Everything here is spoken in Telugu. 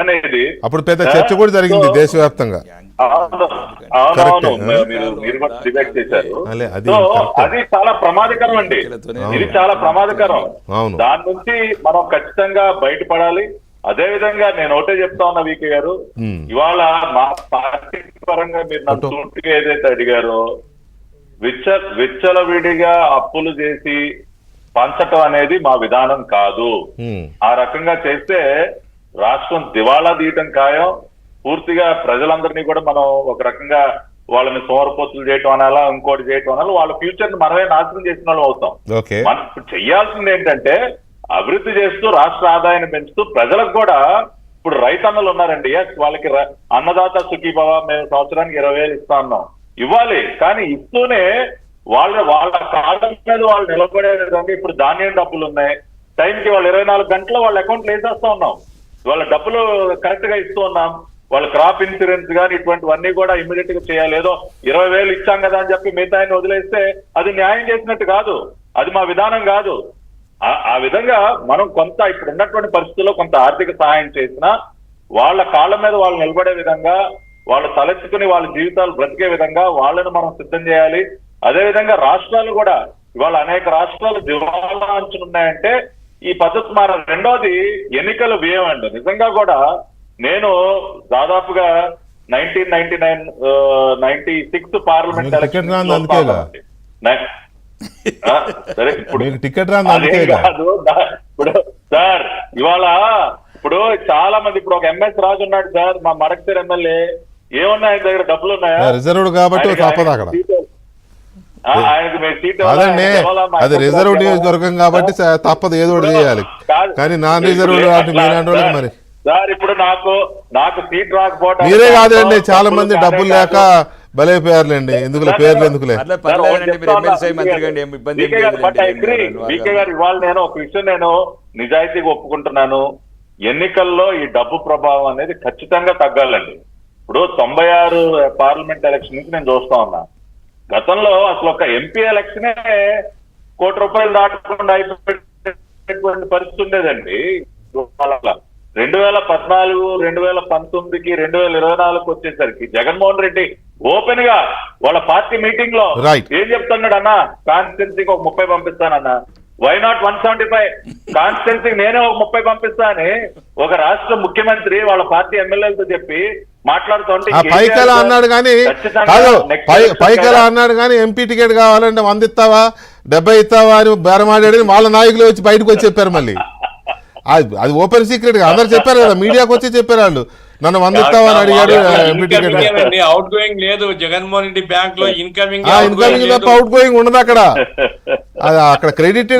అనేది అప్పుడు పెద్ద చర్చ కూడా జరిగింది దేశవ్యాప్తంగా. మీరు కూడా డిబేట్ చేశారు. అది చాలా ప్రమాదకరం అండి, ఇది చాలా ప్రమాదకరం. దాని నుంచి మనం ఖచ్చితంగా బయటపడాలి. అదే విధంగా నేను ఒకటే చెప్తా ఉన్నా వీకే గారు, ఇవాళ మా పార్టీ పరంగా మీరు నన్ను సూటిగా ఏదైతే అడిగారో, విచ్చలవిడిగా అప్పులు చేసి పంచటం అనేది మా విధానం కాదు. ఆ రకంగా చేస్తే రాష్ట్రం దివాళా తీయటం ఖాయం. పూర్తిగా ప్రజలందరినీ కూడా మనం ఒక రకంగా వాళ్ళని సోమరపోతులు చేయటం అనాలా, ఇంకోటి చేయటం అనాలా, వాళ్ళ ఫ్యూచర్ ని మనమే నాశనం చేసిన వాళ్ళు అవుతాం. మనం చెయ్యాల్సింది ఏంటంటే అభివృద్ధి చేస్తూ రాష్ట్ర ఆదాయాన్ని పెంచుతూ ప్రజలకు కూడా, ఇప్పుడు రైతన్నలు ఉన్నారండి, వాళ్ళకి అన్నదాత సుఖీభవ మేము సంవత్సరానికి 20,000 ఇస్తా ఉన్నాం, ఇవ్వాలి. కానీ ఇస్తూనే వాళ్ళ కాళ్ళ మీద వాళ్ళు నిలబడే విధంగా ఇప్పుడు ధాన్యం డబ్బులు ఉన్నాయి, టైంకి వాళ్ళు 24 గంటలు వాళ్ళ అకౌంట్లో వేసేస్తా ఉన్నాం, వాళ్ళ డబ్బులు కరెక్ట్ గా ఇస్తూ ఉన్నాం. వాళ్ళ క్రాప్ ఇన్సూరెన్స్ కానీ ఇటువంటివన్నీ కూడా ఇమ్మీడియట్ గా చేయాలి. ఏదో 20,000 ఇచ్చాం కదా అని చెప్పి మిగతా వదిలేస్తే అది న్యాయం చేసినట్టు కాదు, అది మా విధానం కాదు. ఆ విధంగా మనం కొంత ఇప్పుడు ఉన్నటువంటి పరిస్థితుల్లో కొంత ఆర్థిక సహాయం చేసినా వాళ్ళ కాళ్ళ మీద వాళ్ళు నిలబడే విధంగా, వాళ్ళు తలెత్తుకుని వాళ్ళ జీవితాలు బ్రతికే విధంగా వాళ్ళని మనం సిద్ధం చేయాలి. అదేవిధంగా రాష్ట్రాలు కూడా, ఇవాళ అనేక రాష్ట్రాలు దివాళా అంచున్నాయంటే ఈ పద్ధతి మారాలి. రెండోది ఎన్నికల వ్యయం అండి. నిజంగా కూడా నేను దాదాపుగా 1996 పార్లమెంట్ ఎలక్షన్ సరే ఇప్పుడు ఇప్పుడు సార్ ఇవాళ ఇప్పుడు చాలా మంది, ఇప్పుడు ఒక ఎంఎస్ రాజు ఉన్నాడు సార్, మా మడకతీరు ఎమ్మెల్యే, ఏమున్నాయి ఆయన దగ్గర డబ్బులు ఉన్నాయా? రిజర్వ్డ్ కాబట్టి ఆయనకి మీ సీట్ అది రిజర్వ్ నియోజకవర్గం కాబట్టి తప్పదు, ఏదో ఒకటి చేయాలి. కానీ నాన్ రిజర్వ్డ్ మరి సార్ ఇప్పుడు నాకు సీట్ రాకపోవడం మీరే కాదండి, చాలా మంది డబ్బులు లేక బలైపోయారులేండి. ఎందుకులే పేర్లు ఎందుకులే. బీకే గారు ఇవాళ నేను ఒక విషయం నేను నిజాయితీగా ఒప్పుకుంటున్నాను, ఎన్నికల్లో ఈ డబ్బు ప్రభావం అనేది ఖచ్చితంగా తగ్గాలండి. ఇప్పుడు 96 పార్లమెంట్ ఎలక్షన్ నుంచి నేను చూస్తా ఉన్నా, గతంలో అసలు ఒక ఎంపీ ఎలక్షనే ₹1,00,00,000 దాటకుండా అయిపోయినటువంటి పరిస్థితి ఉండేదండి. 2014, 2019కి 2024 వచ్చేసరికి జగన్మోహన్ రెడ్డి ఓపెన్ గా వాళ్ళ పార్టీ మీటింగ్ లో ఏం చెప్తున్నాడు అన్న, కాన్స్టిట్యున్సీకి ఒక 30 పంపిస్తానన్నా, వై నాట్ 175 కాన్స్టిట్యున్సీకి నేనే ఒక 30 పంపిస్తా అని ఒక రాష్ట్ర ముఖ్యమంత్రి వాళ్ళ పార్టీ ఎమ్మెల్యేలతో చెప్పి మాట్లాడుతుంటే పైకలా అన్నాడు. కానీ పైకలా అన్నాడు కానీ ఎంపీ టికెట్ కావాలంటే 100 ఇస్తావా 70 ఇస్తావా అని బేరమాడాడని వాళ్ళ నాయకులు వచ్చి బయటకు వచ్చి చెప్పారు. మళ్ళీ అది ఓపెన్ సీక్రెట్ గా అందరు చెప్పారు కదా, మీడియాకి వచ్చి చెప్పారు వాళ్ళు, నన్ను 100 ఇస్తావా అని అడిగాడు. ఎంపీ టికెట్ అవుట్ గోయింగ్ లేదు జగన్మోహన్ రెడ్డి బ్యాంక్ లో, ఇన్కమింగ్ అవుట్ గోయింగ్ ఉండదు అక్కడ, అక్కడ క్రెడిట్